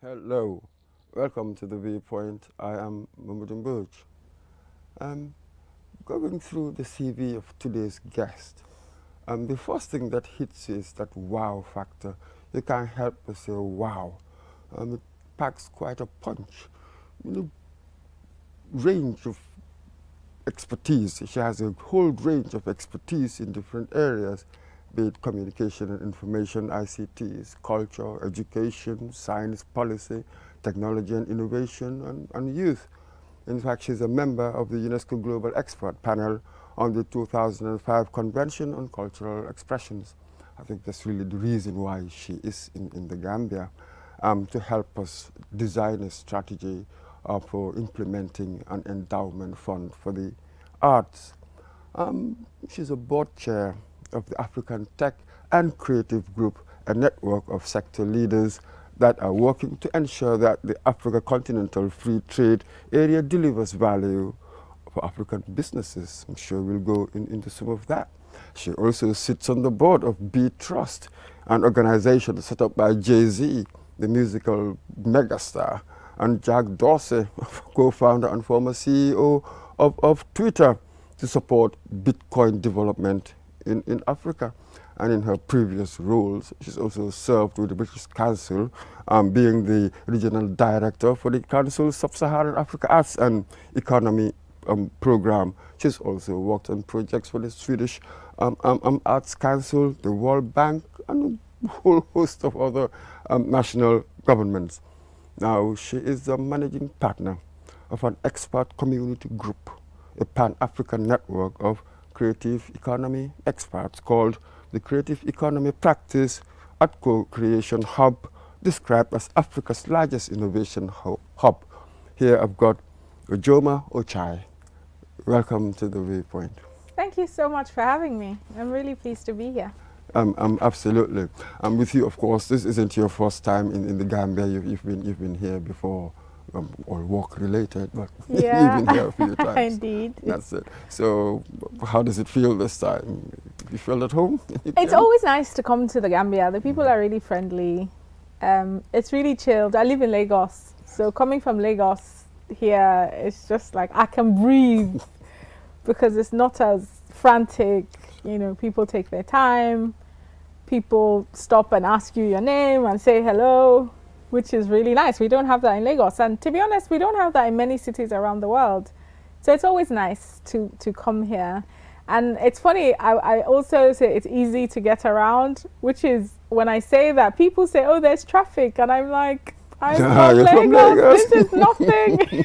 Hello, welcome to the Viewpoint. I am Mamadou Burj. Going through the CV of today's guest, the first thing that hits you is that wow factor. You can't help but say wow. It packs quite a punch. Range of expertise. She has a whole range of expertise in different areas, be it communication and information, ICTs, culture, education, science, policy, technology and innovation, and youth. In fact, she's a member of the UNESCO Global Expert Panel on the 2005 Convention on Cultural Expressions. I think that's really the reason why she is in the Gambia, to help us design a strategy for implementing an endowment fund for the arts. She's a board chair of the African Tech and Creative Group, a network of sector leaders that are working to ensure that the Africa Continental Free Trade Area delivers value for African businesses. I'm sure we'll go into some of that. She also sits on the board of B Trust, an organization set up by Jay-Z, the musical megastar, and Jack Dorsey, co-founder and former CEO of Twitter, to support Bitcoin development in Africa. And in her previous roles, she's also served with the British Council, being the regional director for the Council's Sub-Saharan Africa Arts and Economy program. She's also worked on projects for the Swedish Arts Council, the World Bank, and a whole host of other national governments. Now, she is the managing partner of an expert community group, a pan-African network of creative economy experts called the Creative Economy Practice at Co-Creation Hub, described as Africa's largest innovation hub. Here I've got Ojoma Ochai. Welcome to the Viewpoint. Thank you so much for having me. I'm really pleased to be here. Absolutely. I'm with you, of course. This isn't your first time in the Gambia. You've been here before, or work related, but yeah. you've been here a few times. Indeed. That's it. So, how does it feel this time? You feel at home? It's always nice to come to the Gambia. The people are really friendly. It's really chilled. I live in Lagos, so coming from Lagos here, it's just like I can breathe because it's not as frantic. You know, people take their time. People stop and ask you your name and say hello, which is really nice. We don't have that in Lagos. And to be honest, we don't have that in many cities around the world. So it's always nice to come here. And it's funny, I also say it's easy to get around, which is when I say that, people say, oh, there's traffic. And I'm like, I'm from Lagos. This is nothing.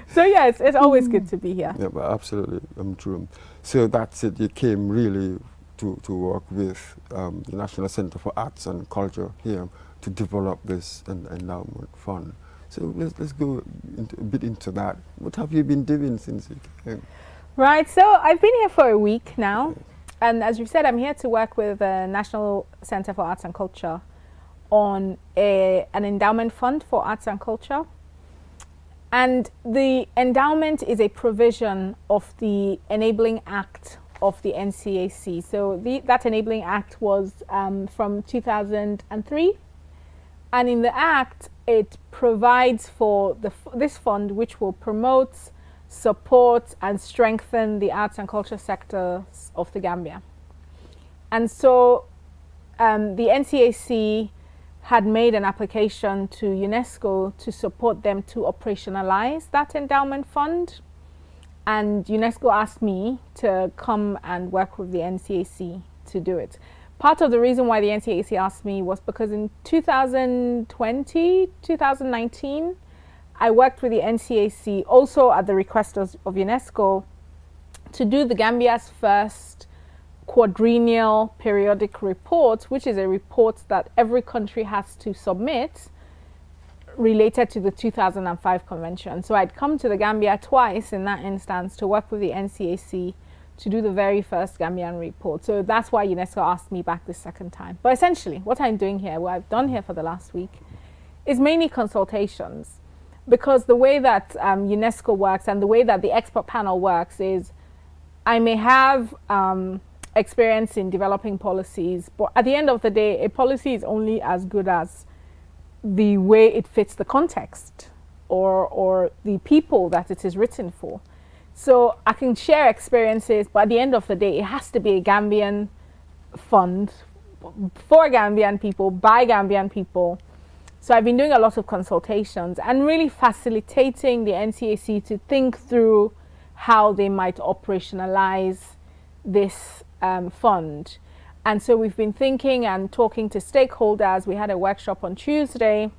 So yeah, it's always good to be here. Yeah, but absolutely, true. So that's it. You came really to work with the National Center for Arts and Culture here to develop this endowment fund. So let's go a bit into that. What have you been doing since you came? Right. So I've been here for a week now, okay. And as you've said, I'm here to work with the National Center for Arts and Culture on an endowment fund for arts and culture. And the endowment is a provision of the Enabling Act of the NCAC. So that Enabling Act was from 2003. And in the Act, it provides for this fund, which will promote, support, and strengthen the arts and culture sectors of the Gambia. And so the NCAC had made an application to UNESCO to support them to operationalize that endowment fund. And UNESCO asked me to come and work with the NCAC to do it. Part of the reason why the NCAC asked me was because in 2019, I worked with the NCAC, also at the request of UNESCO, to do the Gambia's first quadrennial periodic report, which is a report that every country has to submit related to the 2005 convention. So I'd come to the Gambia twice in that instance to work with the NCAC to do the very first Gambian report. So that's why UNESCO asked me back the second time. But essentially, what I'm doing here, what I've done here for the last week, is mainly consultations. Because the way that UNESCO works and the way that the expert panel works is I may have experience in developing policies, but at the end of the day, a policy is only as good as the way it fits the context or the people that it is written for. So I can share experiences, but at the end of the day, it has to be a Gambian fund for Gambian people, by Gambian people. So I've been doing a lot of consultations and really facilitating the NCAC to think through how they might operationalize this fund. And so we've been thinking and talking to stakeholders. We had a workshop on Tuesday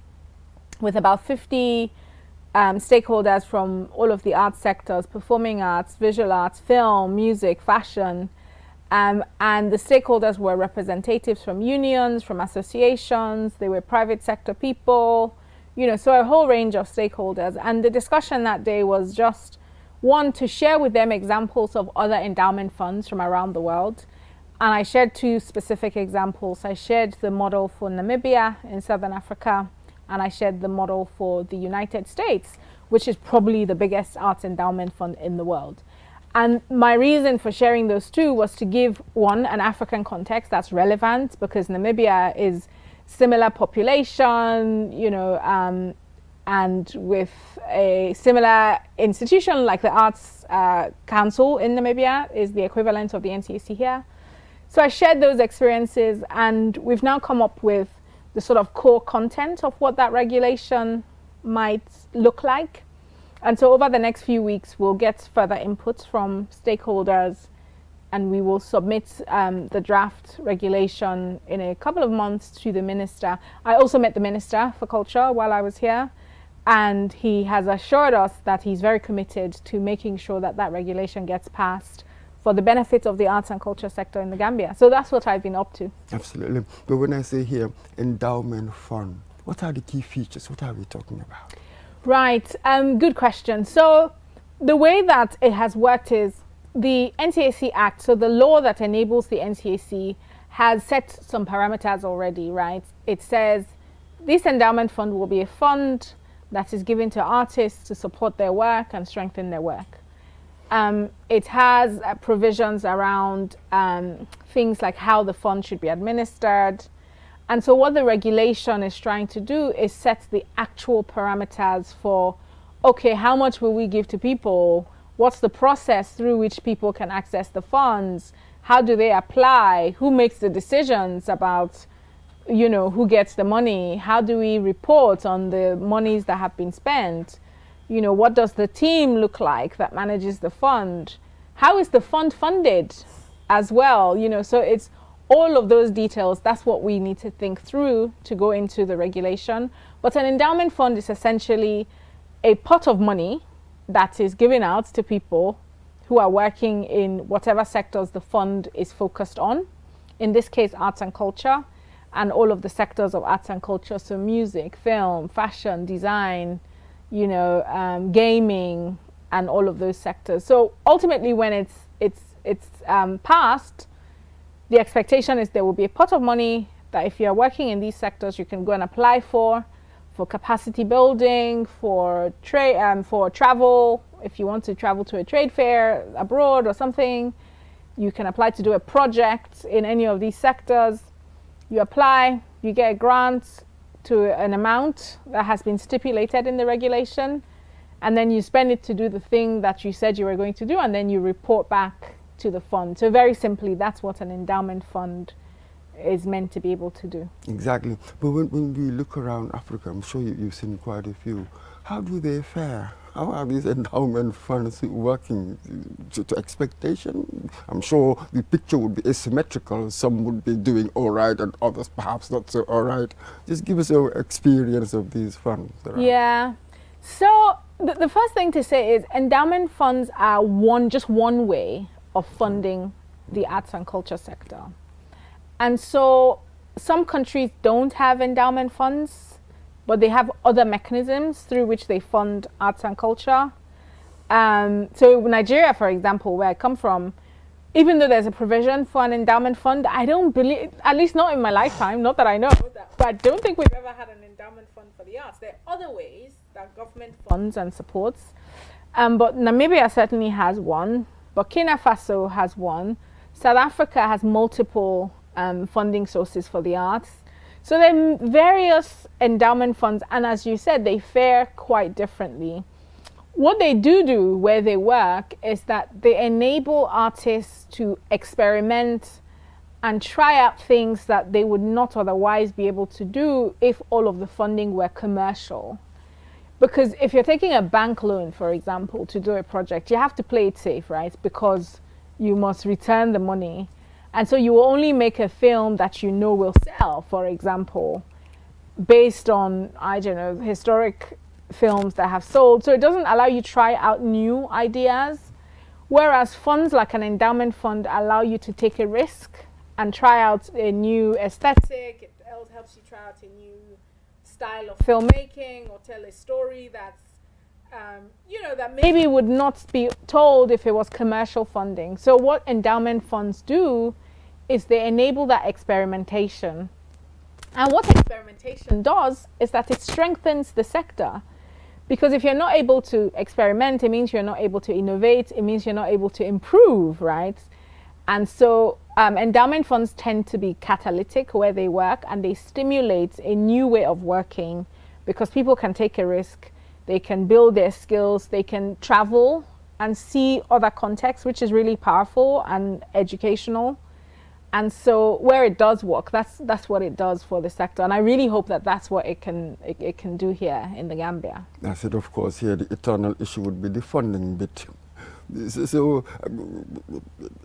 with about 50 stakeholders from all of the arts sectors: performing arts, visual arts, film, music, fashion. And the stakeholders were representatives from unions, from associations, they were private sector people, you know, so a whole range of stakeholders. And the discussion that day was just, one, to share with them examples of other endowment funds from around the world. And I shared two specific examples. I shared the model for Namibia in Southern Africa, and I shared the model for the United States, which is probably the biggest arts endowment fund in the world. And my reason for sharing those two was to give, one, an African context that's relevant, because Namibia is similar population, you know, and with a similar institution like the Arts Council in Namibia is the equivalent of the NCAC here. So I shared those experiences, and we've now come up with the sort of core content of what that regulation might look like. And so over the next few weeks, we'll get further inputs from stakeholders, and we will submit the draft regulation in a couple of months to the minister. I also met the Minister for Culture while I was here, and he has assured us that he's very committed to making sure that that regulation gets passed for the benefit of the arts and culture sector in the Gambia. So that's what I've been up to. Absolutely. But when I say here, endowment fund, what are the key features? What are we talking about? Right, good question. So the way that it has worked is the NCAC Act, so the law that enables the NCAC, has set some parameters already, right? It says this endowment fund will be a fund that is given to artists to support their work and strengthen their work. It has provisions around things like how the fund should be administered. And so what the regulation is trying to do is set the actual parameters for, okay, how much will we give to people? What's the process through which people can access the funds? How do they apply? Who makes the decisions about, you know, who gets the money? How do we report on the monies that have been spent? You know, what does the team look like that manages the fund? How is the fund funded as well? You know, so it's all of those details. That's what we need to think through to go into the regulation. But an endowment fund is essentially a pot of money that is given out to people who are working in whatever sectors the fund is focused on. In this case, arts and culture, and all of the sectors of arts and culture. So music, film, fashion, design, you know, gaming, and all of those sectors. So ultimately, when it's passed, the expectation is there will be a pot of money that if you're working in these sectors, you can go and apply for capacity building, for travel. If you want to travel to a trade fair abroad or something, you can apply to do a project in any of these sectors. You apply, you get a grant to an amount that has been stipulated in the regulation, and then you spend it to do the thing that you said you were going to do, and then you report back to the fund. So very simply, that's what an endowment fund is meant to be able to do. Exactly. But when we look around Africa, I'm sure you've seen quite a few. How do they fare? How are these endowment funds working to expectation? I'm sure the picture would be asymmetrical. Some would be doing all right and others perhaps not so all right. Just give us your experience of these funds. Yeah. So the first thing to say is endowment funds are just one way of funding the arts and culture sector. And so some countries don't have endowment funds, but they have other mechanisms through which they fund arts and culture. So Nigeria, for example, where I come from, even though there's a provision for an endowment fund, I don't believe, at least not in my lifetime, not that I know, but I don't think we've ever had an endowment fund for the arts. There are other ways that government funds and supports, but Namibia certainly has one. Burkina Faso has one. South Africa has multiple funding sources for the arts. So there are various endowment funds, and as you said, they fare quite differently. What they do where they work is that they enable artists to experiment and try out things that they would not otherwise be able to do if all of the funding were commercial. Because if you're taking a bank loan, for example, to do a project, you have to play it safe, right? Because you must return the money. And so you will only make a film that you know will sell, for example, based on, I don't know, historic films that have sold. So it doesn't allow you to try out new ideas, whereas funds like an endowment fund allow you to take a risk and try out a new aesthetic. It helps you try out a new style of filmmaking or tell a story that's you know, that maybe would not be told if it was commercial funding. So what endowment funds do is they enable that experimentation. And what experimentation does is that it strengthens the sector. Because if you're not able to experiment, it means you're not able to innovate. It means you're not able to improve, right? And so endowment funds tend to be catalytic where they work, and they stimulate a new way of working because people can take a risk. They can build their skills. They can travel and see other contexts, which is really powerful and educational. And so where it does work, that's what it does for the sector. And I really hope that that's what it can do here in the Gambia. I said, of course, here the eternal issue would be the funding bit. So,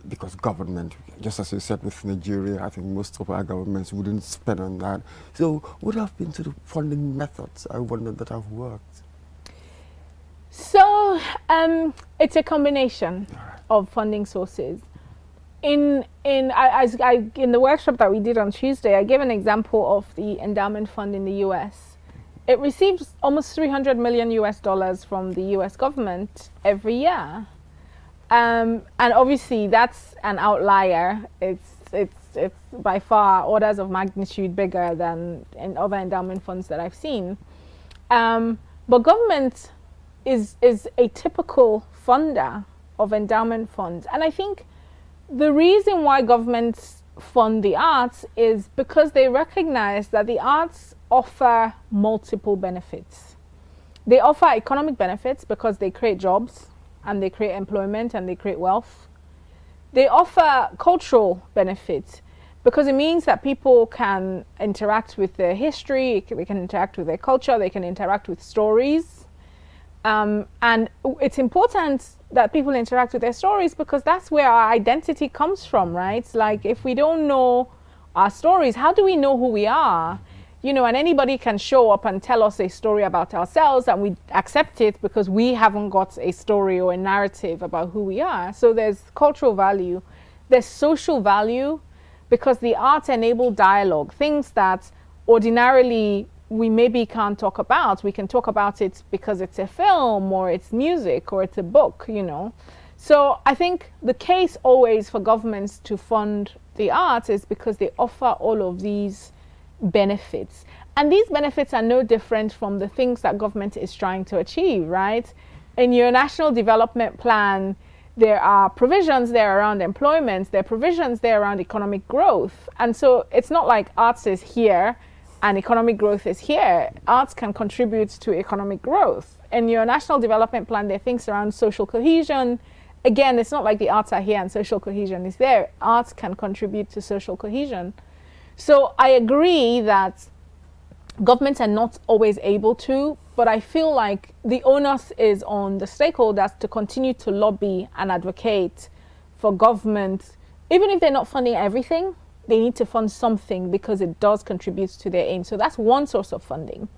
because government, just as you said with Nigeria, I think most of our governments wouldn't spend on that. So what have been sort of funding methods, I wonder, that have worked? So it's a combination of funding sources. In the workshop that we did on Tuesday, I gave an example of the endowment fund in the US. It receives almost $300 million from the US government every year. And obviously that's an outlier. It's by far orders of magnitude bigger than in other endowment funds that I've seen. But government is a typical funder of endowment funds. And I think the reason why governments fund the arts is because they recognize that the arts offer multiple benefits. They offer economic benefits because they create jobs and they create employment and they create wealth. They offer cultural benefits because it means that people can interact with their history, they can interact with their culture, they can interact with stories. And it's important that people interact with their stories because that's where our identity comes from, right? Like if we don't know our stories, how do we know who we are? You know, and anybody can show up and tell us a story about ourselves and we accept it because we haven't got a story or a narrative about who we are. So there's cultural value, there's social value because the arts enable dialogue, things that ordinarily we maybe can't talk about. We can talk about it because it's a film or it's music or it's a book, you know. So I think the case always for governments to fund the arts is because they offer all of these benefits. And these benefits are no different from the things that government is trying to achieve, right? In your national development plan, there are provisions there around employment, there are provisions there around economic growth. And so it's not like arts is here and economic growth is here. Arts can contribute to economic growth. In your national development plan, there are things around social cohesion. Again, it's not like the arts are here and social cohesion is there. Arts can contribute to social cohesion. So I agree that governments are not always able to, but I feel like the onus is on the stakeholders to continue to lobby and advocate for government. Even if they're not funding everything, they need to fund something because it does contribute to their aim. So that's one source of funding.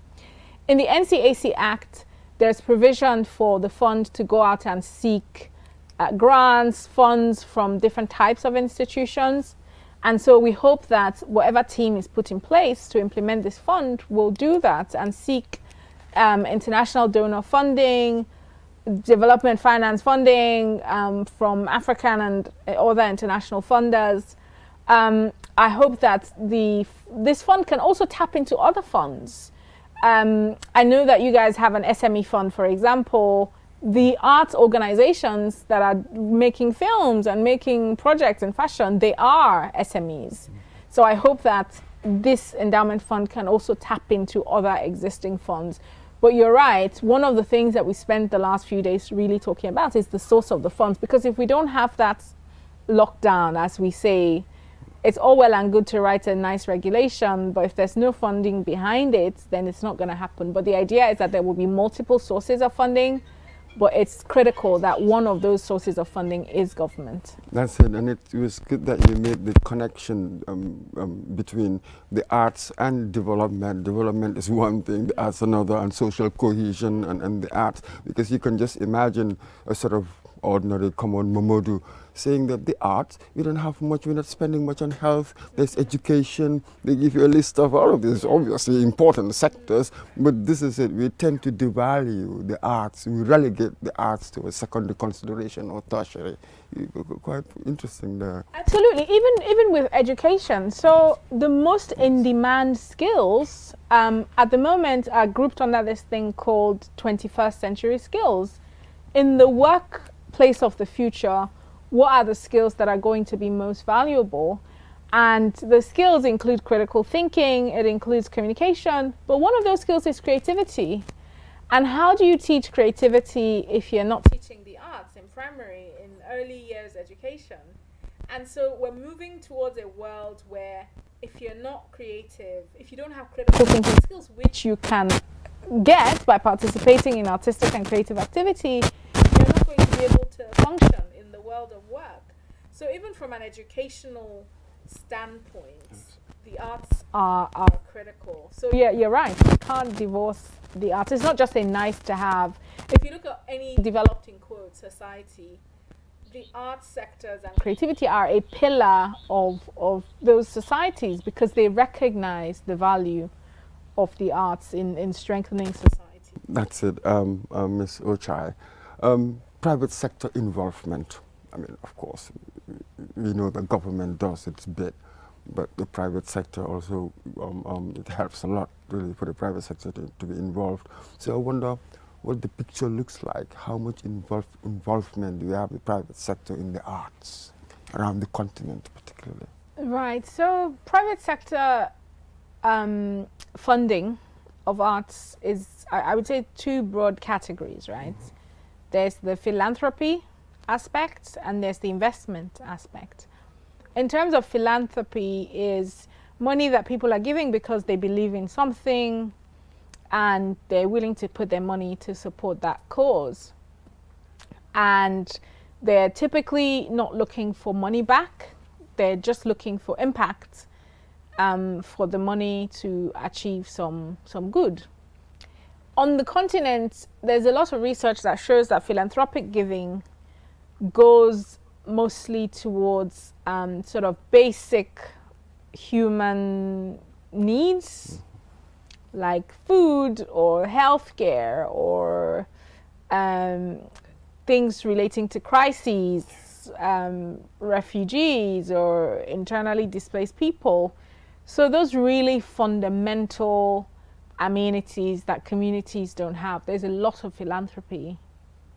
In the NCAC Act, there's provision for the fund to go out and seek grants, funds from different types of institutions. And so we hope that whatever team is put in place to implement this fund will do that and seek international donor funding, development finance funding from African and other international funders. I hope that this fund can also tap into other funds. I know that you guys have an SME fund, for example. The arts organizations that are making films and making projects in fashion, they are SMEs. So I hope that this endowment fund can also tap into other existing funds. But you're right, one of the things that we spent the last few days really talking about is the source of the funds, because if we don't have that locked down, as we say, it's all well and good to write a nice regulation, but if there's no funding behind it, then it's not going to happen. But the idea is that there will be multiple sources of funding, but it's critical that one of those sources of funding is government. That's it, and it was good that you made the connection between the arts and development. Development is one thing, the arts another, and social cohesion and the arts, because you can just imagine a sort of ordinary common Momodu saying that the arts, we don't have much, we're not spending much on health, there's education, they give you a list of all of these obviously important sectors, but this is it, we tend to devalue the arts, we relegate the arts to a secondary consideration or tertiary. Quite interesting there. Absolutely, even with education. So the most in-demand skills at the moment are grouped under this thing called 21st century skills. In the workplace of the future, what are the skills that are going to be most valuable? And the skills include critical thinking, it includes communication, but one of those skills is creativity. And how do you teach creativity if you're not teaching the arts in primary, in early years education? And so we're moving towards a world where if you're not creative, if you don't have critical thinking skills, which you can get by participating in artistic and creative activity, you're not going to be able to function in the world of work. So even from an educational standpoint, the arts are critical. So yeah, you're right. You can't divorce the arts. It's not just a nice to have. If you look at any developed in quote society, the arts sectors and creativity are a pillar of those societies because they recognize the value of the arts in strengthening society. That's it, Ms. Ochai. Private sector involvement. I mean, of course, we know the government does its bit, but the private sector also, it helps a lot really for the private sector to be involved. So I wonder what the picture looks like, how much involvement do we have the private sector in the arts around the continent particularly? Right, so private sector funding of arts is, I would say, two broad categories, right? Mm-hmm. There's the philanthropy aspect and there's the investment aspect. In terms of philanthropy is money that people are giving because they believe in something and they're willing to put their money to support that cause. And they're typically not looking for money back, they're just looking for impact for the money to achieve some good. On the continent, there's a lot of research that shows that philanthropic giving goes mostly towards sort of basic human needs like food or healthcare or things relating to crises, refugees or internally displaced people. So those really fundamental amenities that communities don't have, there's a lot of philanthropy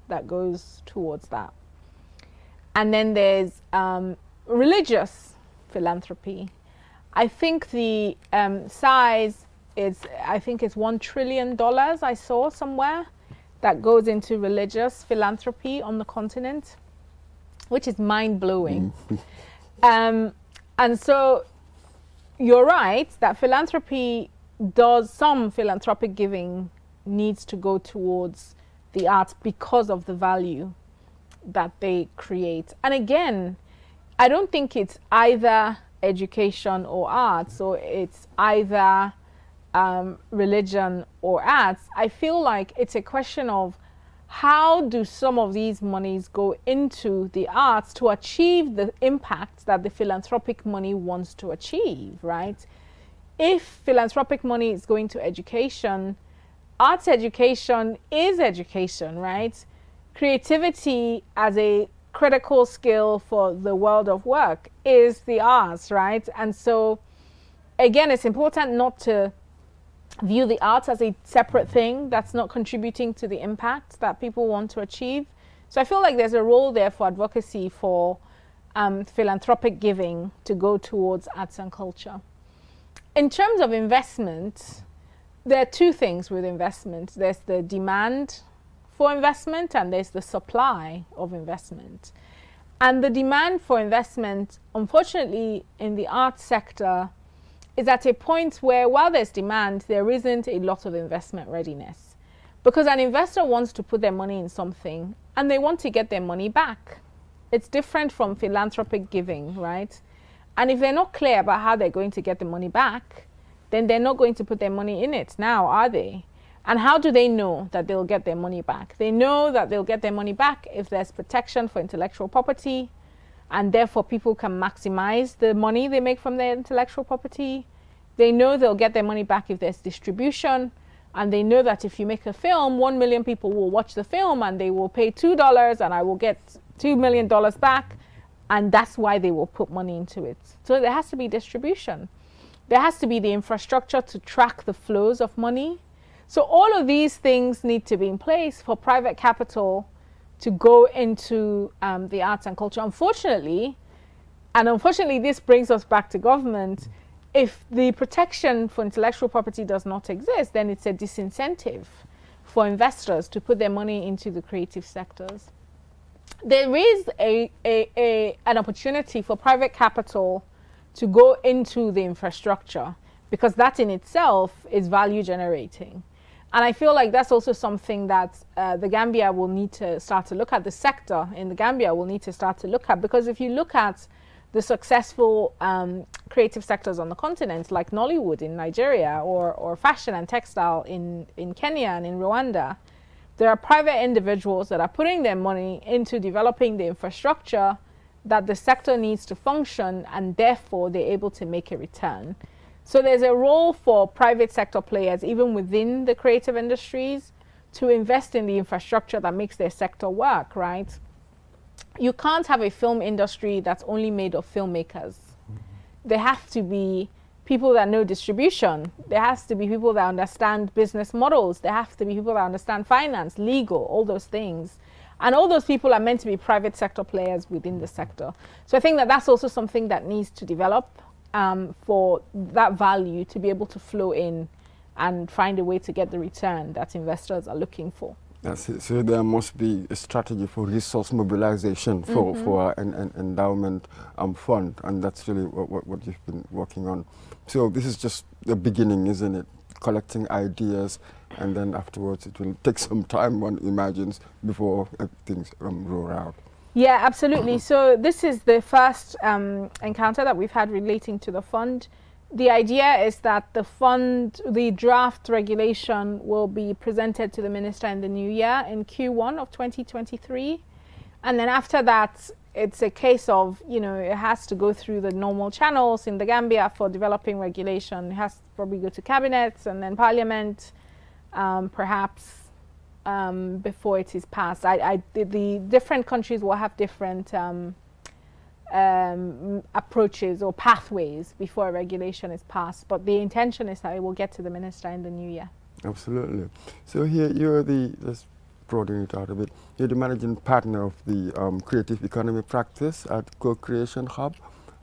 that goes towards that. And then there's religious philanthropy. I think the size is, I think it's $1 trillion I saw somewhere that goes into religious philanthropy on the continent, which is mind-blowing. And so you're right that philanthropy does, some philanthropic giving needs to go towards the arts because of the value that they create. And again, I don't think it's either education or arts, or it's either religion or arts. I feel like it's a question of how do some of these monies go into the arts to achieve the impact that the philanthropic money wants to achieve, right? If philanthropic money is going to education, arts education is education, right? Creativity as a critical skill for the world of work is the arts, right? And so, again, it's important not to view the arts as a separate thing that's not contributing to the impact that people want to achieve. So I feel like there's a role there for advocacy for philanthropic giving to go towards arts and culture. in terms of investment, there are two things with investment. There's the demand for investment and there's the supply of investment. And the demand for investment, unfortunately, in the arts sector is at a point where while there's demand, there isn't a lot of investment readiness. Because an investor wants to put their money in something and they want to get their money back. It's different from philanthropic giving, right? And if they're not clear about how they're going to get the money back, then they're not going to put their money in it now, are they? And how do they know that they'll get their money back? They know that they'll get their money back if there's protection for intellectual property, and therefore people can maximize the money they make from their intellectual property. They know they'll get their money back if there's distribution, and they know that if you make a film, 1 million people will watch the film and they will pay $2 and I will get $2 million back, and that's why they will put money into it. So there has to be distribution. There has to be the infrastructure to track the flows of money. So all of these things need to be in place for private capital to go into the arts and culture. Unfortunately, this brings us back to government. If the protection for intellectual property does not exist, then it's a disincentive for investors to put their money into the creative sectors. There is an opportunity for private capital to go into the infrastructure, because that in itself is value generating. And I feel like that's also something that the Gambia will need to start to look at, the sector in the Gambia will need to start to look at, because if you look at the successful creative sectors on the continent, like Nollywood in Nigeria, or fashion and textile in Kenya and in Rwanda, there are private individuals that are putting their money into developing the infrastructure that the sector needs to function, and therefore they're able to make a return. So there's a role for private sector players, even within the creative industries, to invest in the infrastructure that makes their sector work, right? You can't have a film industry that's only made of filmmakers. There have to be people that know distribution. There has to be people that understand business models. There have to be people that understand finance, legal, all those things. And all those people are meant to be private sector players within the sector. So I think that that's also something that needs to develop for that value to be able to flow in and find a way to get the return that investors are looking for. That's it. So there must be a strategy for resource mobilization for an endowment fund, and that's really what you've been working on. So this is just the beginning, isn't it? Collecting ideas, and then afterwards it will take some time, one imagines, before things roll out. Yeah, absolutely. So this is the first encounter that we've had relating to the fund. The idea is that the fund, the draft regulation, will be presented to the minister in the new year, in Q1 of 2023. And then after that, it's a case of, you know, it has to go through the normal channels in the Gambia for developing regulation. It has to probably go to cabinets and then parliament, perhaps before it is passed. The different countries will have different approaches or pathways before a regulation is passed, but the intention is that it will get to the minister in the new year. Absolutely. So here you're let's broaden it out a bit, you're the managing partner of the Creative Economy Practice at Co-Creation Hub.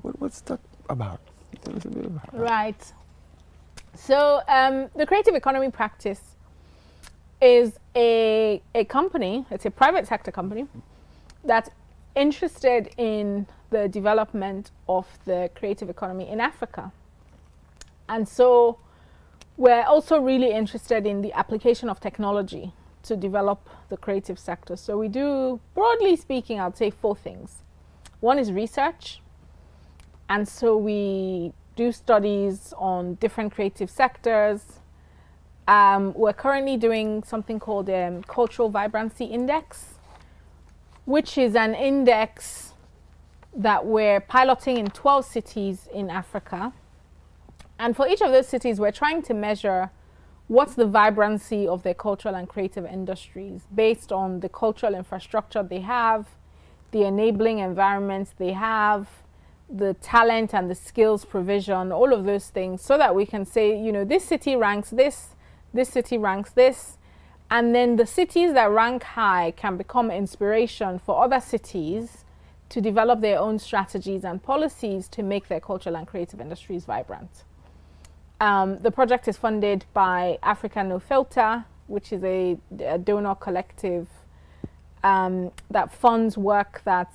What's that about? Tell us a bit about that. Right. So the Creative Economy Practice is a company, it's a private sector company that's interested in the development of the creative economy in Africa. And so we're also really interested in the application of technology to develop the creative sector. So we do, broadly speaking, I'd say 4 things. One is research. And so we do studies on different creative sectors. We're currently doing something called Cultural Vibrancy Index, which is an index that we're piloting in 12 cities in Africa. And for each of those cities, we're trying to measure what's the vibrancy of their cultural and creative industries based on the cultural infrastructure they have, the enabling environments they have, the talent and the skills provision, all of those things, so that we can say, you know, this city ranks this, this city ranks this, and then the cities that rank high can become inspiration for other cities to develop their own strategies and policies to make their cultural and creative industries vibrant. The project is funded by Africa No Filter, which is a donor collective that funds work that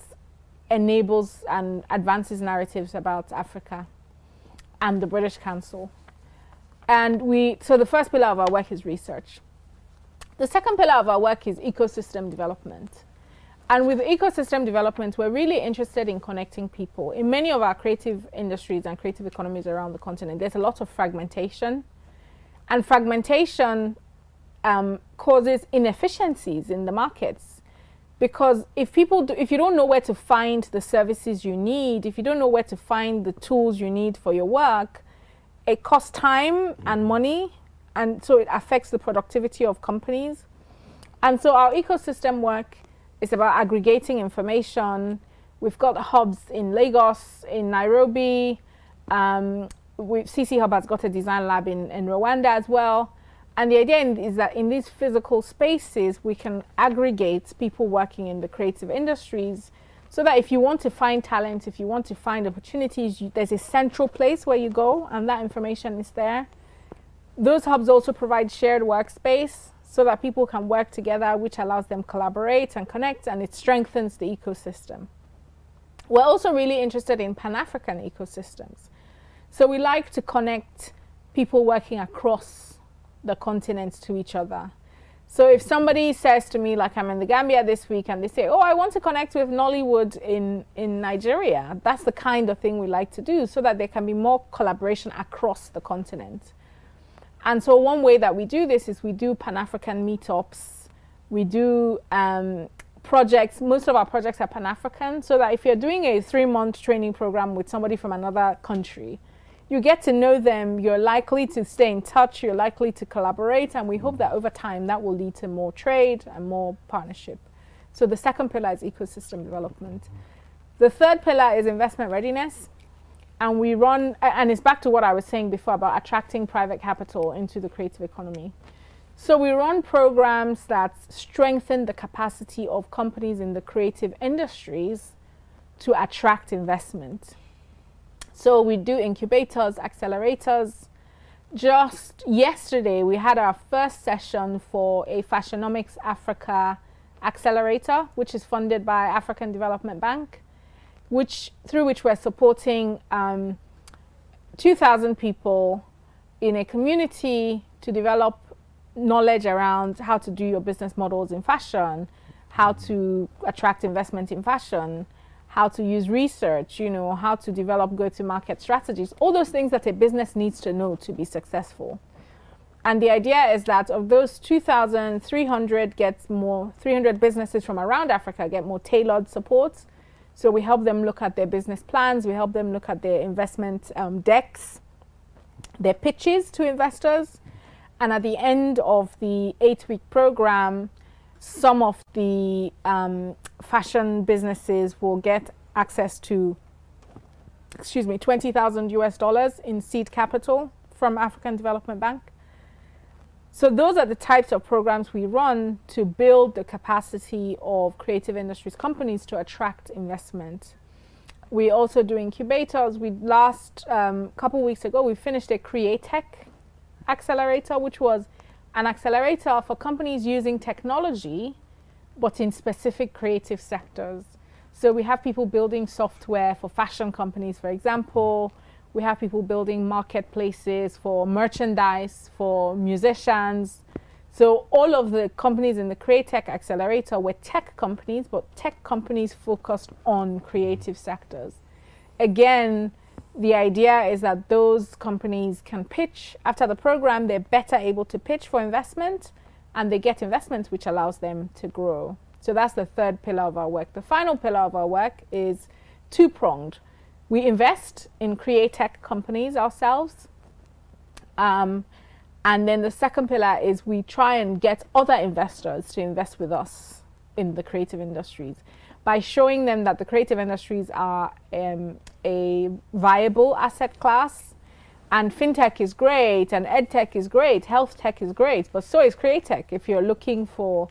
enables and advances narratives about Africa, and the British Council. And so the first pillar of our work is research. The second pillar of our work is ecosystem development. And with ecosystem development, we're really interested in connecting people. In many of our creative industries and creative economies around the continent, there's a lot of fragmentation. And fragmentation causes inefficiencies in the markets. Because if you don't know where to find the services you need, if you don't know where to find the tools you need for your work, it costs time and money, and so it affects the productivity of companies. And so our ecosystem work is about aggregating information. We've got hubs in Lagos, in Nairobi. CC Hub has got a design lab in Rwanda as well. And the idea is that in these physical spaces, we can aggregate people working in the creative industries so that if you want to find talent, if you want to find opportunities, there's a central place where you go and that information is there. Those hubs also provide shared workspace so that people can work together, which allows them collaborate and connect, and it strengthens the ecosystem. We're also really interested in Pan-African ecosystems. So we like to connect people working across the continents to each other. So if somebody says to me, like I'm in the Gambia this week, and they say, oh, I want to connect with Nollywood in Nigeria, that's the kind of thing we like to do so that there can be more collaboration across the continent. And so one way that we do this is we do Pan-African meetups. We do projects. Most of our projects are Pan-African, so that if you're doing a 3-month training program with somebody from another country, you get to know them, you're likely to stay in touch, you're likely to collaborate, and we hope that over time that will lead to more trade and more partnership. So the second pillar is ecosystem development. The third pillar is investment readiness. And we run, and it's back to what I was saying before about attracting private capital into the creative economy. So we run programs that strengthen the capacity of companies in the creative industries to attract investment. So we do incubators, accelerators. Just yesterday, we had our first session for a Fashionomics Africa accelerator, which is funded by African Development Bank, through which we're supporting 2,000 people in a community to develop knowledge around how to do your business models in fashion, how to attract investment in fashion, how to use research, how to develop go-to-market strategies, all those things that a business needs to know to be successful. And the idea is that of those 2,300 300 businesses from around Africa get more tailored support. So we help them look at their business plans, we help them look at their investment decks, their pitches to investors. And at the end of the 8-week program, some of the fashion businesses will get access to, $20,000 in seed capital from African Development Bank. So those are the types of programs we run to build the capacity of creative industries companies to attract investment. We also do incubators. Last couple weeks ago, we finished a CreaTech accelerator, which was an accelerator for companies using technology, but in specific creative sectors. So we have people building software for fashion companies, for example. We have people building marketplaces for merchandise, for musicians. So all of the companies in the CreaTech Accelerator were tech companies, but tech companies focused on creative sectors. Again, the idea is that those companies can pitch. After the program, they're better able to pitch for investment, and they get investment, which allows them to grow. So that's the third pillar of our work. The final pillar of our work is two-pronged. We invest in CreaTech companies ourselves. And then the second pillar is we try and get other investors to invest with us in the creative industries by showing them that the creative industries are a viable asset class. And fintech is great, and edtech is great, health tech is great, but so is CreaTech if you're looking for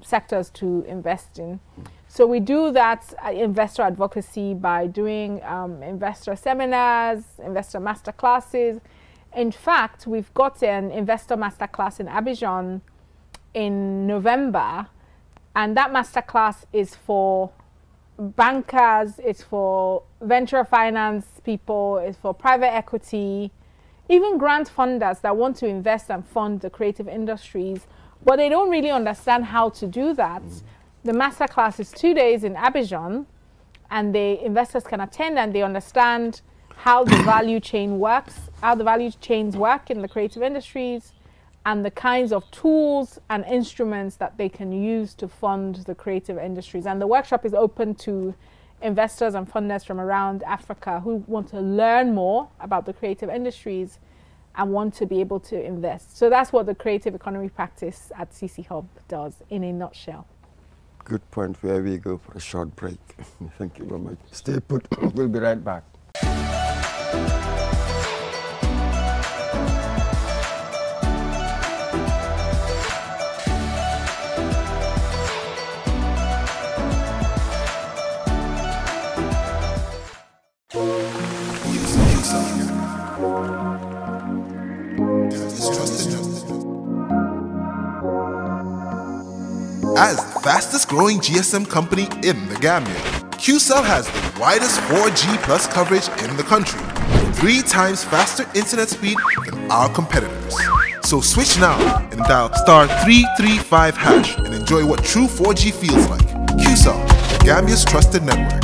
sectors to invest in. So we do that investor advocacy by doing investor seminars, investor master classes, In fact, we've got an investor masterclass in Abidjan in November, and that masterclass is for bankers, it's for venture finance people, it's for private equity, even grant funders that want to invest and fund the creative industries, but they don't really understand how to do that. The masterclass is 2 days in Abidjan, and the investors can attend and they understand how the value chain works, how the value chains work in the creative industries, and the kinds of tools and instruments that they can use to fund the creative industries. And the workshop is open to investors and funders from around Africa who want to learn more about the creative industries and want to be able to invest. So that's what the creative economy practice at CC Hub does in a nutshell. Good point. Where we go for a short break. Thank you very much. Stay put. We'll be right back. As the fastest growing GSM company in the Gambia, QCell has the widest 4G plus coverage in the country, 3 times faster internet speed than our competitors. So switch now and dial *335# and enjoy what true 4G feels like. QCell, the Gambia's trusted network.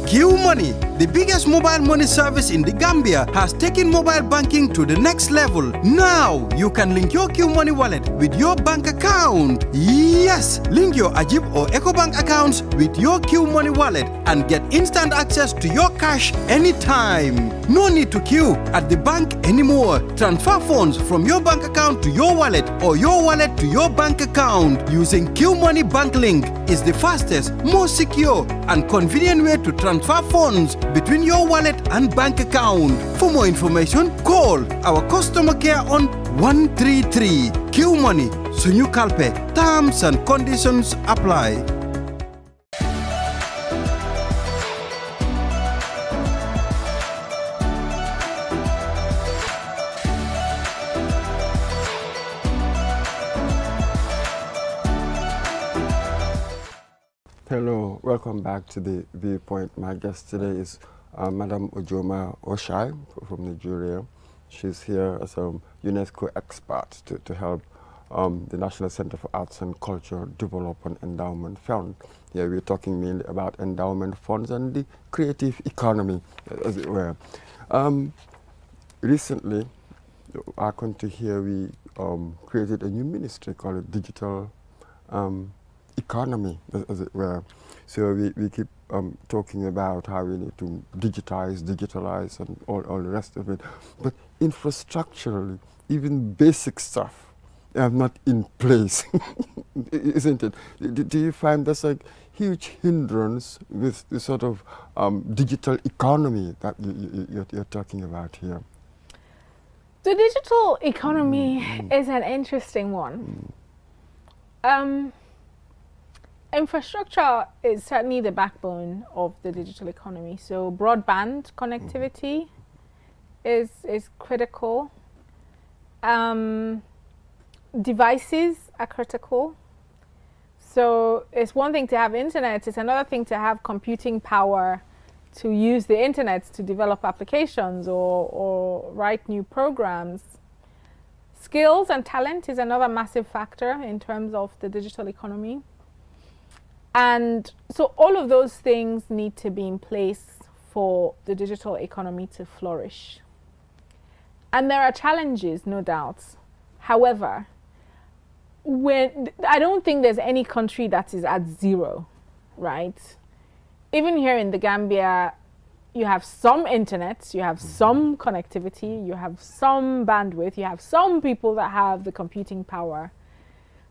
Q Money, the biggest mobile money service in the Gambia, has taken mobile banking to the next level. Now, you can link your Q Money wallet with your bank account. Yes, link your Ajib or EcoBank accounts with your Q Money wallet and get instant access to your cash anytime. No need to queue at the bank anymore. Transfer funds from your bank account to your wallet or your wallet to your bank account using Q Money Bank Link is the fastest, most secure, and convenient way to transfer funds between your wallet and bank account. For more information, call our customer care on 133. Q Money, Sunyu Kalpe. Terms and conditions apply. Hello, welcome back to the Viewpoint. My guest today is Madam Ojoma Oshai from Nigeria. She's here as a UNESCO expert to help the National Center for Arts and Culture develop an endowment fund. Here we're talking mainly about endowment funds and the creative economy, as it were. Recently, our country here, we created a new ministry called Digital Economy, as it were. So we keep talking about how we need to digitalize, and all the rest of it. But infrastructurally, even basic stuff are not in place, isn't it? Do you find that's a huge hindrance with the sort of digital economy that you're talking about here? The digital economy is an interesting one. Infrastructure is certainly the backbone of the digital economy. So broadband connectivity is critical. Devices are critical. So it's one thing to have internet, it's another thing to have computing power to use the internet to develop applications or write new programs. Skills and talent is another massive factor in terms of the digital economy. And so all of those things need to be in place for the digital economy to flourish. And there are challenges, no doubt. However, I don't think there's any country that is at zero, right? Even here in the Gambia, you have some internet, you have some connectivity, you have some bandwidth, you have some people that have the computing power.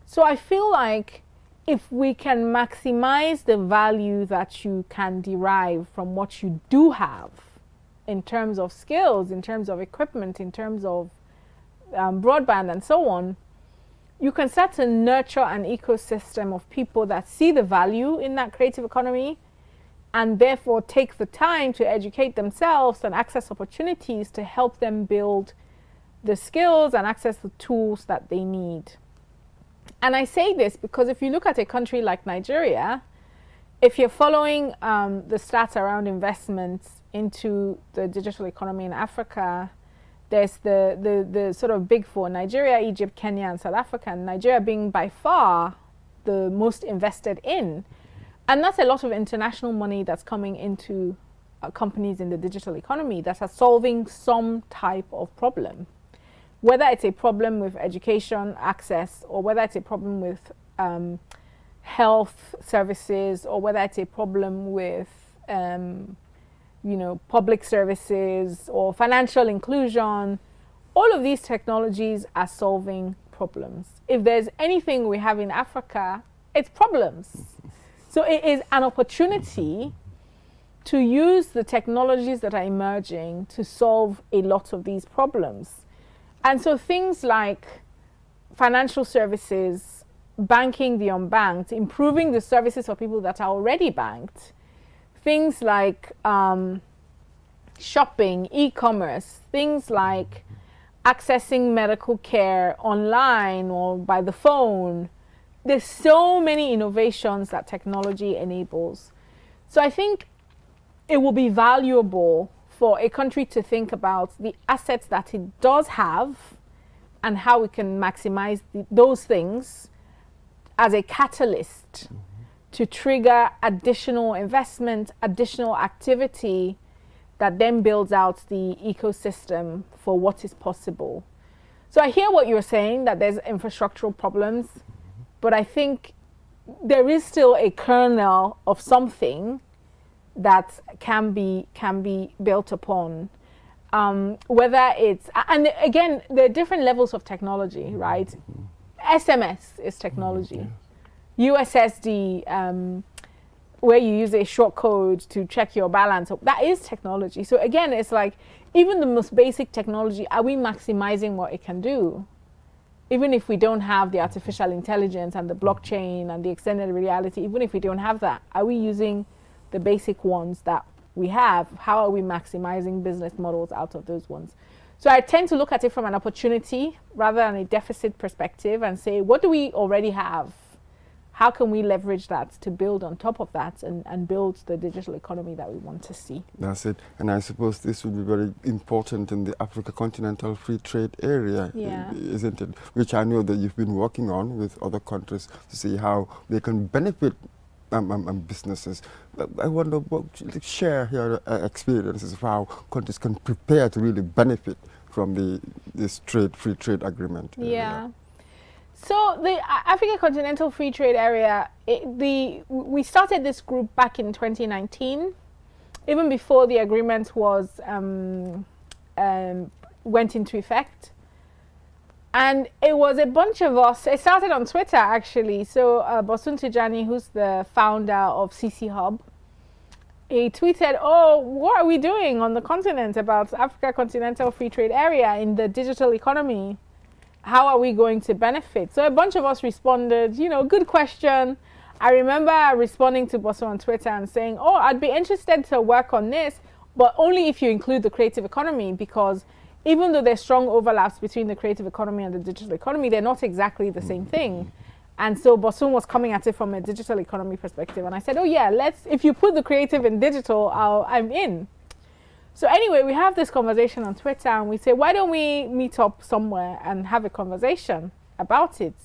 So I feel like if we can maximize the value that you can derive from what you do have in terms of skills, in terms of equipment, in terms of broadband and so on, you can start to nurture an ecosystem of people that see the value in that creative economy and therefore take the time to educate themselves and access opportunities to help them build the skills and access the tools that they need. And I say this because if you look at a country like Nigeria, if you're following the stats around investments into the digital economy in Africa, there's the sort of big four: Nigeria, Egypt, Kenya, and South Africa. And Nigeria being by far the most invested in. And that's a lot of international money that's coming into companies in the digital economy that are solving some type of problem. Whether it's a problem with education access, or whether it's a problem with health services, or whether it's a problem with public services or financial inclusion, all of these technologies are solving problems. If there's anything we have in Africa, it's problems. So it is an opportunity to use the technologies that are emerging to solve a lot of these problems. And so things like financial services, banking the unbanked, improving the services for people that are already banked, things like shopping, e-commerce, things like accessing medical care online or by the phone. There's so many innovations that technology enables. So I think it will be valuable for a country to think about the assets that it does have and how we can maximize those things as a catalyst to trigger additional investment, additional activity that then builds out the ecosystem for what is possible. So I hear what you're saying, that there's infrastructural problems, but I think there is still a kernel of something that can be built upon. Whether it's, and again, there are different levels of technology, right? SMS is technology. USSD, where you use a short code to check your balance, that is technology. So again, it's like, even the most basic technology, are we maximizing what it can do? Even if we don't have the artificial intelligence and the blockchain and the extended reality, even if we don't have that, are we using the basic ones that we have? How are we maximizing business models out of those ones? So I tend to look at it from an opportunity rather than a deficit perspective and say, what do we already have? How can we leverage that to build on top of that and build the digital economy that we want to see? That's it. And I suppose this would be very important in the Africa Continental Free Trade Area, isn't it? Which I know that you've been working on with other countries to see how they can benefit businesses. I wonder, share your experiences of how countries can prepare to really benefit from this free trade agreement. Yeah. So the Africa Continental Free Trade Area, we started this group back in 2019, even before the agreement was went into effect. And it was a bunch of us. It started on Twitter, actually. So Bosun Tijani, who's the founder of CC Hub, he tweeted, "Oh, what are we doing on the continent about Africa Continental Free Trade Area in the digital economy? How are we going to benefit?" So a bunch of us responded, good question. I remember responding to Bosun on Twitter and saying, "Oh, I'd be interested to work on this, but only if you include the creative economy, because even though there's strong overlaps between the creative economy and the digital economy, they're not exactly the same thing." And so Bosun was coming at it from a digital economy perspective. And I said, "Oh yeah, if you put the creative in digital, I'm in." So anyway, we have this conversation on Twitter and we say, why don't we meet up somewhere and have a conversation about it?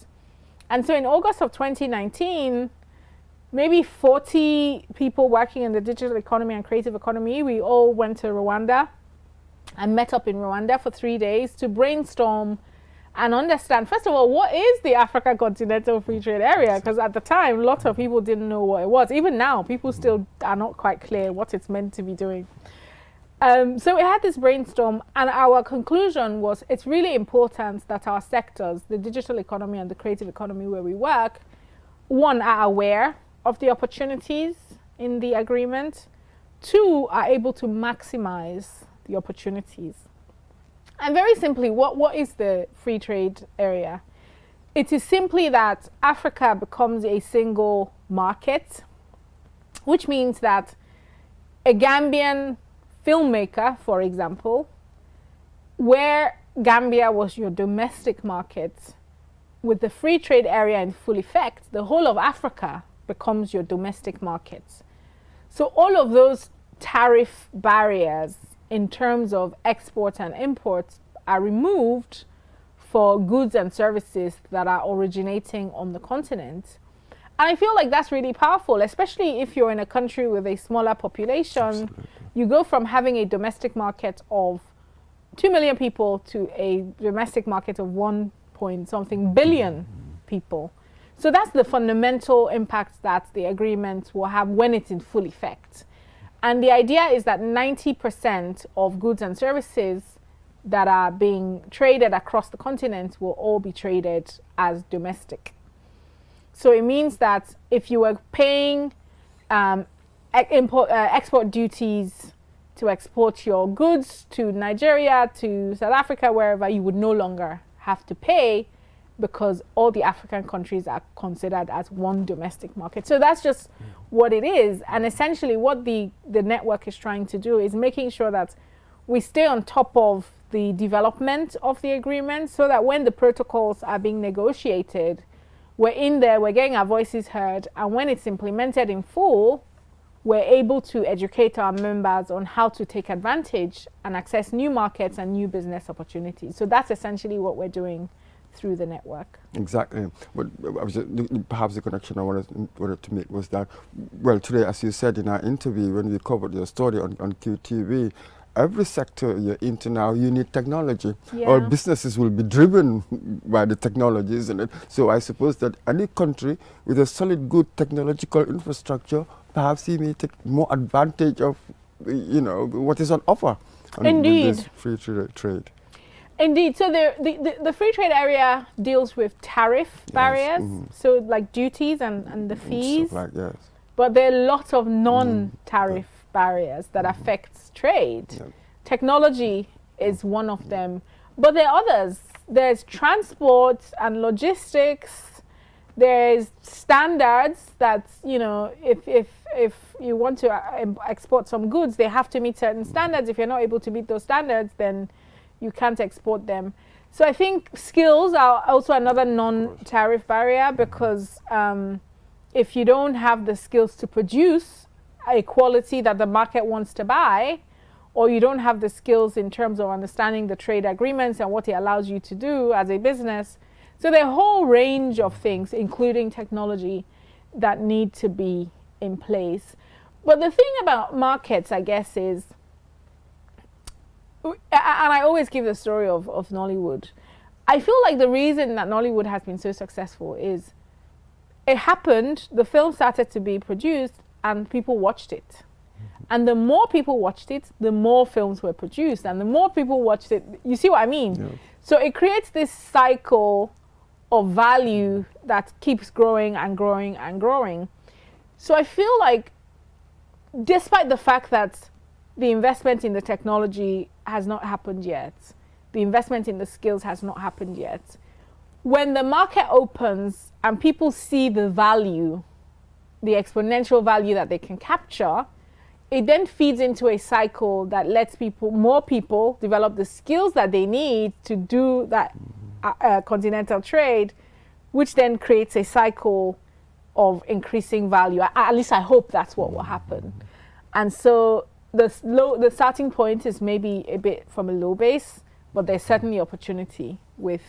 And so in August of 2019, maybe 40 people working in the digital economy and creative economy, we all went to Rwanda and met up in Rwanda for 3 days to brainstorm and understand, first of all, what is the Africa Continental Free Trade Area? Because at the time, lots of people didn't know what it was. Even now, people still are not quite clear what it's meant to be doing. So we had this brainstorm, and our conclusion was it's really important that our sectors, the digital economy and the creative economy where we work, one, are aware of the opportunities in the agreement, two, are able to maximize the opportunities. And very simply, what is the free trade area? it is simply that Africa becomes a single market, which means that a Gambian filmmaker, for example, where Gambia was your domestic market, with the free trade area in full effect, the whole of Africa becomes your domestic market. So all of those tariff barriers in terms of exports and imports are removed for goods and services that are originating on the continent. And I feel like that's really powerful, especially if you're in a country with a smaller population. Absolutely. You go from having a domestic market of 2 million people to a domestic market of 1 point something billion people. So that's the fundamental impact that the agreement will have when it's in full effect. And the idea is that 90% of goods and services that are being traded across the continent will all be traded as domestic. So it means that if you were paying export duties to export your goods to Nigeria, to South Africa, wherever, you would no longer have to pay, because all the African countries are considered as one domestic market. So that's just what it is. And essentially what the network is trying to do is making sure that we stay on top of the development of the agreement, so that when the protocols are being negotiated, we're in there, we're getting our voices heard, and when it's implemented in full, we're able to educate our members on how to take advantage and access new markets and new business opportunities. So that's essentially what we're doing through the network. Exactly. But perhaps the connection I wanted to make was that, well, today, as you said in our interview, when we covered your story on QTV, every sector you're into now, you need technology. Yeah. All businesses will be driven by the technology, isn't it? So I suppose that any country with a solid, good technological infrastructure, perhaps he may take more advantage of, you know, what is on offer. Indeed. With this free trade. Indeed. So the free trade area deals with tariff barriers, so like duties and the fees. Stuff like, yes. But there are lots of non-tariff barriers that affects trade. Yeah. Technology is one of them, but there are others. There's transport and logistics. There's standards that, you know, if you want to export some goods, they have to meet certain standards. If you're not able to meet those standards, then you can't export them. So I think skills are also another non-tariff barrier, because if you don't have the skills to produce a quality that the market wants to buy, or you don't have the skills in terms of understanding the trade agreements and what it allows you to do as a business. So there are a whole range of things, including technology, that need to be in place. But the thing about markets, I guess, is, and I always give the story of Nollywood. I feel like the reason that Nollywood has been so successful is it happened, the film started to be produced, and people watched it. And the more people watched it, the more films were produced. And the more people watched it, you see what I mean? Yeah. So it creates this cycle of value that keeps growing and growing and growing. So I feel like, despite the fact that the investment in the technology has not happened yet, the investment in the skills has not happened yet, when the market opens and people see the value, the exponential value that they can capture, it then feeds into a cycle that lets more people develop the skills that they need to do that continental trade, which then creates a cycle of increasing value. At least I hope that's what will happen. And so the starting point is maybe a bit from a low base, but there's certainly opportunity with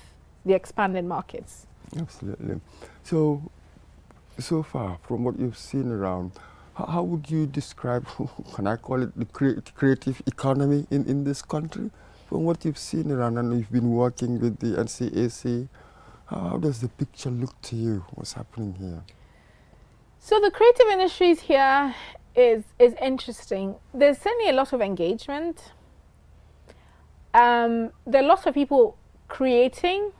the expanded markets. Absolutely. So far, from what you've seen around, how would you describe, can I call it the creative economy in this country? From what you've seen around, and you've been working with the NCAC, how does the picture look to you? What's happening here? So the creative industries here is interesting. There's certainly a lot of engagement. There are lots of people creating,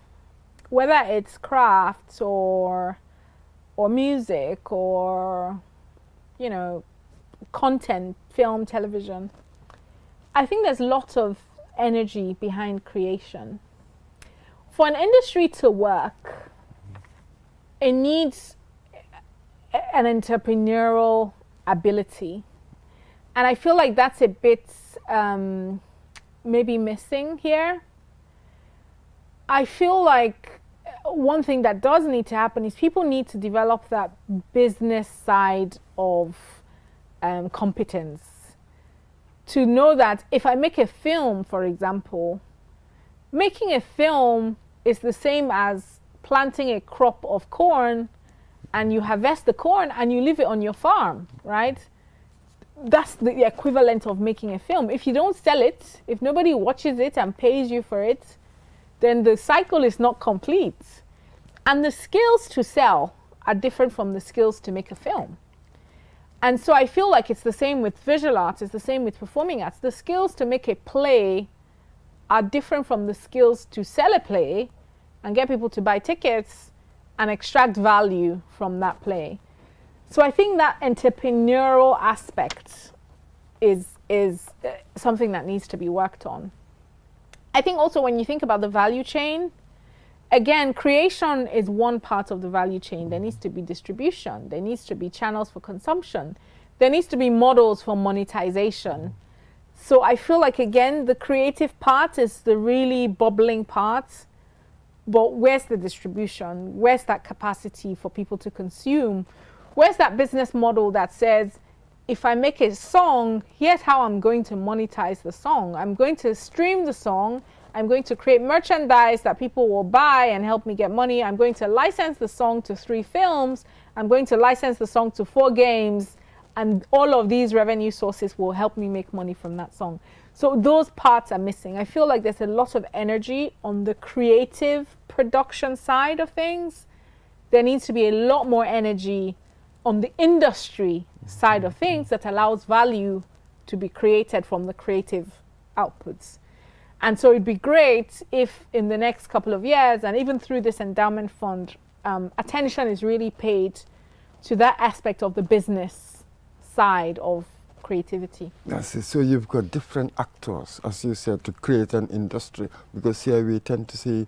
whether it's crafts or music or, you know, content, film, television. I think there's lots of energy behind creation. For an industry to work, it needs an entrepreneurial ability. And I feel like that's a bit maybe missing here. I feel like one thing that does need to happen is people need to develop that business side of competence. To know that if I make a film, for example, making a film is the same as planting a crop of corn, and you harvest the corn and you leave it on your farm, right? That's the equivalent of making a film. If you don't sell it, if nobody watches it and pays you for it, then the cycle is not complete. And the skills to sell are different from the skills to make a film. And so I feel like it's the same with visual arts, it's the same with performing arts. The skills to make a play are different from the skills to sell a play and get people to buy tickets and extract value from that play. So I think that entrepreneurial aspect is something that needs to be worked on. I think also when you think about the value chain, again, creation is one part of the value chain. There needs to be distribution. There needs to be channels for consumption. There needs to be models for monetization. So I feel like, again, the creative part is the really bubbling part. But where's the distribution? Where's that capacity for people to consume? Where's that business model that says, if I make a song, here's how I'm going to monetize the song. I'm going to stream the song. I'm going to create merchandise that people will buy and help me get money. I'm going to license the song to 3 films. I'm going to license the song to 4 games. And all of these revenue sources will help me make money from that song. So those parts are missing. I feel like there's a lot of energy on the creative production side of things. There needs to be a lot more energy on the industry side of things that allows value to be created from the creative outputs. And so it'd be great if in the next couple of years, and even through this endowment fund, attention is really paid to that aspect of the business side of creativity. That's it. So you've got different actors, as you said, to create an industry, because here we tend to see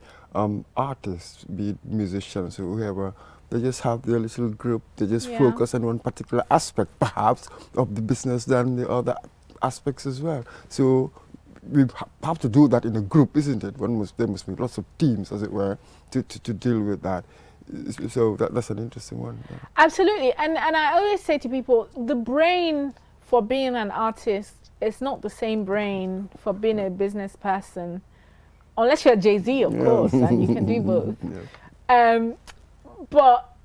artists, be it musicians or whoever, they just have their little group, they just focus on one particular aspect, perhaps, of the business than the other aspects as well. So we have to do that in a group, isn't it? There must be lots of teams, as it were, to deal with that. So that's an interesting one. Yeah. Absolutely. And I always say to people, the brain for being an artist is not the same brain for being a business person, unless you're Jay-Z, of course, and you can do both. Yeah. But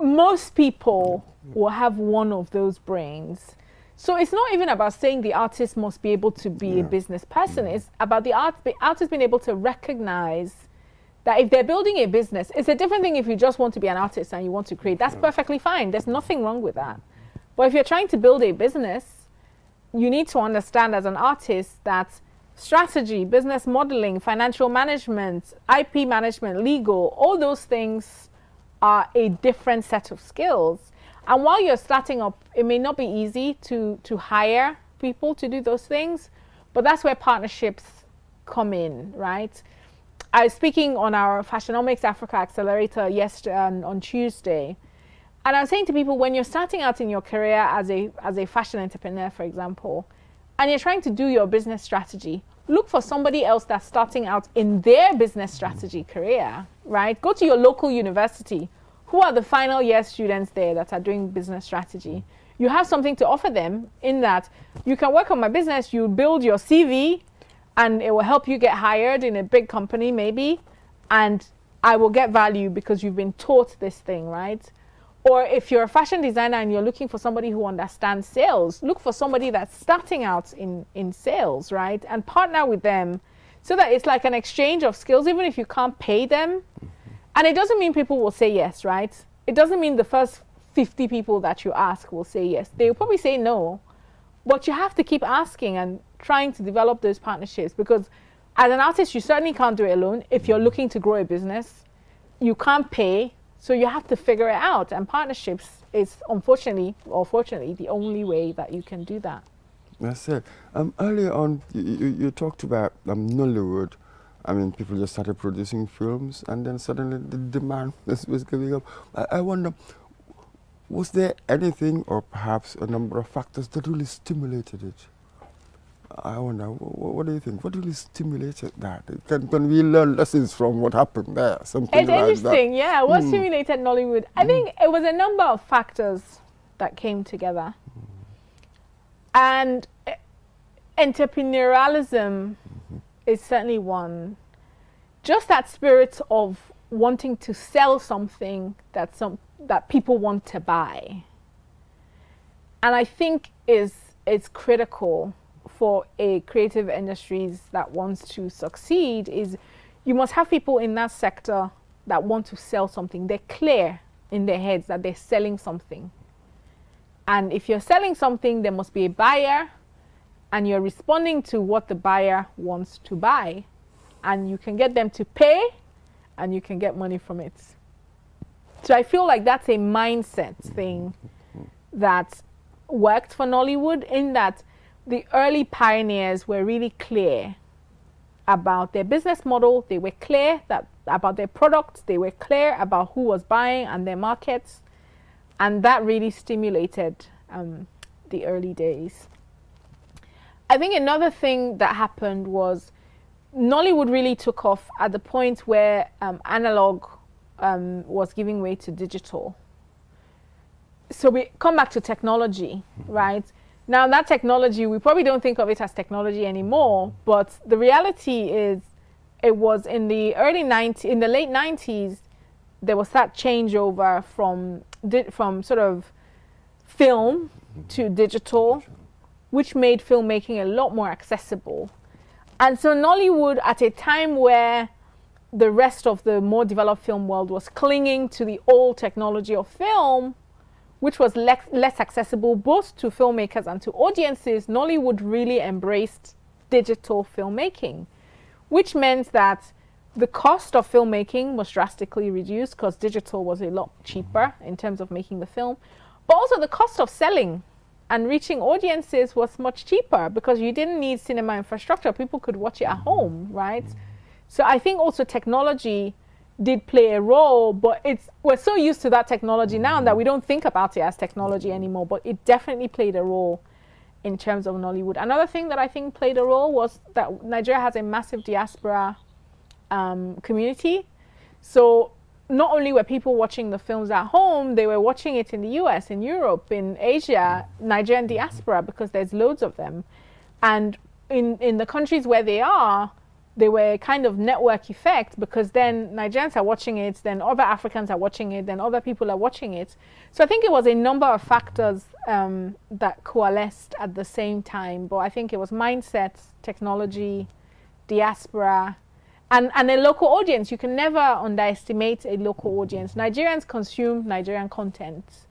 most people will have one of those brains. So it's not even about saying the artist must be able to be a business person. It's about the artist being able to recognize that if they're building a business, it's a different thing if you just want to be an artist and you want to create. That's perfectly fine. There's nothing wrong with that. But if you're trying to build a business, you need to understand as an artist that strategy, business modeling, financial management, IP management, legal, all those things are a different set of skills. And while you're starting up, it may not be easy to hire people to do those things, but that's where partnerships come in, right? I was speaking on our Fashionomics Africa Accelerator yesterday, on Tuesday, and I was saying to people, when you're starting out in your career as a fashion entrepreneur, for example, and you're trying to do your business strategy, look for somebody else that's starting out in their business strategy career, right? Go to your local university. Who are the final year students there that are doing business strategy? You have something to offer them in that you can work on my business, you build your CV, and it will help you get hired in a big company maybe, and I will get value because you've been taught this thing, right? Or if you're a fashion designer and you're looking for somebody who understands sales, look for somebody that's starting out in sales, right? And partner with them so that it's like an exchange of skills, even if you can't pay them. And it doesn't mean people will say yes, right? It doesn't mean the first 50 people that you ask will say yes. They'll probably say no. But you have to keep asking and trying to develop those partnerships, because as an artist, you certainly can't do it alone. If you're looking to grow a business, you can't pay. So you have to figure it out. And partnerships is, unfortunately or fortunately, the only way that you can do that. That's it. Earlier on, you talked about Nollywood I mean, people just started producing films, and then suddenly the demand was going up. I wonder, was there anything, or perhaps a number of factors that really stimulated it? I wonder, what do you think? What really stimulated that? Can we learn lessons from what happened there? Something it's like interesting, that? yeah. What stimulated Nollywood? I think it was a number of factors that came together. And entrepreneurialism is certainly one. Just that spirit of wanting to sell something that people want to buy. And I think it's critical for a creative industries that wants to succeed is you must have people in that sector that want to sell something. They're clear in their heads that they're selling something. And if you're selling something, there must be a buyer, and you're responding to what the buyer wants to buy. And you can get them to pay, and you can get money from it. So I feel like that's a mindset thing that worked for Nollywood, in that the early pioneers were really clear about their business model. They were clear about their products. They were clear about who was buying and their markets. And that really stimulated the early days. I think another thing that happened was Nollywood really took off at the point where analog was giving way to digital. So we come back to technology, right? Now that technology, we probably don't think of it as technology anymore, but the reality is it was in the late 90s, there was that changeover from sort of film to digital, which made filmmaking a lot more accessible. And so Nollywood, at a time where the rest of the more developed film world was clinging to the old technology of film, which was less accessible both to filmmakers and to audiences, Nollywood really embraced digital filmmaking, which meant that the cost of filmmaking was drastically reduced because digital was a lot cheaper in terms of making the film. But also the cost of selling and reaching audiences was much cheaper because you didn't need cinema infrastructure. People could watch it at home, right? So I think also technology did play a role, but we're so used to that technology now that we don't think about it as technology anymore, but it definitely played a role in terms of Nollywood. Another thing that I think played a role was that Nigeria has a massive diaspora community. So not only were people watching the films at home, they were watching it in the US, in Europe, in Asia, Nigerian diaspora, because there's loads of them. And in the countries where they were kind of network effect, because then Nigerians are watching it, then other Africans are watching it, then other people are watching it. So I think it was a number of factors that coalesced at the same time. But I think it was mindsets, technology, diaspora, and a local audience. You can never underestimate a local audience. Nigerians consume Nigerian content.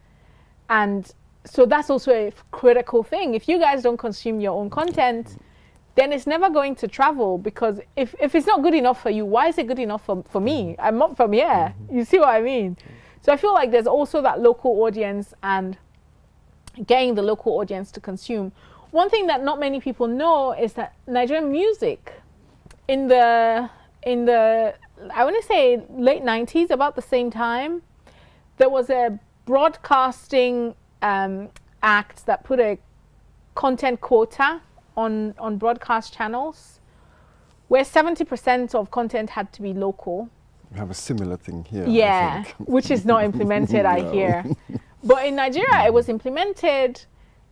And so that's also a critical thing. If you guys don't consume your own content, then it's never going to travel, because if it's not good enough for you, why is it good enough for me? I'm not from here. You see what I mean? So I feel like there's also that local audience and getting the local audience to consume. One thing that not many people know is that Nigerian music in the I want to say late 90s, about the same time, there was a broadcasting act that put a content quota on broadcast channels, where 70% of content had to be local. We have a similar thing here. Yeah, which is not implemented, no. I hear. But in Nigeria, it was implemented.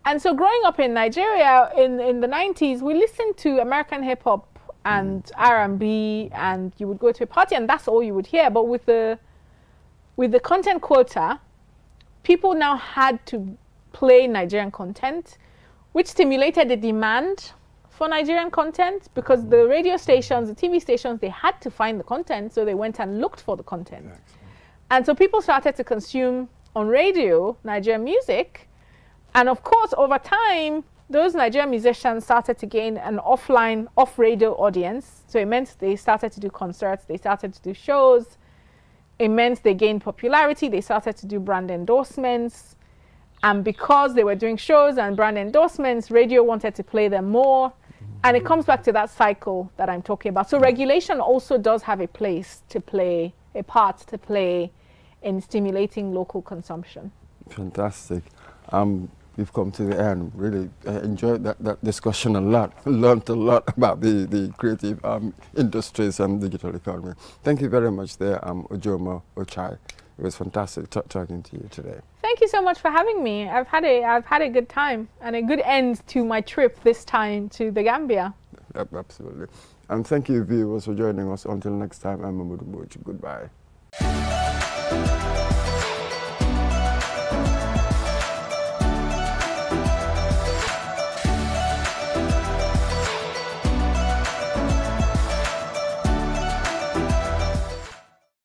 And so growing up in Nigeria in the 90s, we listened to American hip hop and R&B, and you would go to a party and that's all you would hear. But with the content quota, people now had to play Nigerian content, which stimulated the demand for Nigerian content, because the radio stations, the TV stations, they had to find the content, so they went and looked for the content. Excellent. And so people started to consume on radio Nigerian music. And of course, over time, those Nigerian musicians started to gain an offline, off-radio audience. So it meant they started to do concerts, they started to do shows. It meant they gained popularity, they started to do brand endorsements. And because they were doing shows and brand endorsements, radio wanted to play them more. And it comes back to that cycle that I'm talking about. So regulation also does have a place to play, a part to play in stimulating local consumption. Fantastic. We've come to the end. Really enjoyed that discussion a lot. Learned a lot about the creative industries and digital economy. Thank you very much there, Ujoma Ochai. It was fantastic talking to you today. Thank you so much for having me. I've had a good time and a good end to my trip this time to the Gambia. Yep, absolutely. And thank you, viewers, for joining us. Until next time, I'm Mamudu Bochi. Goodbye.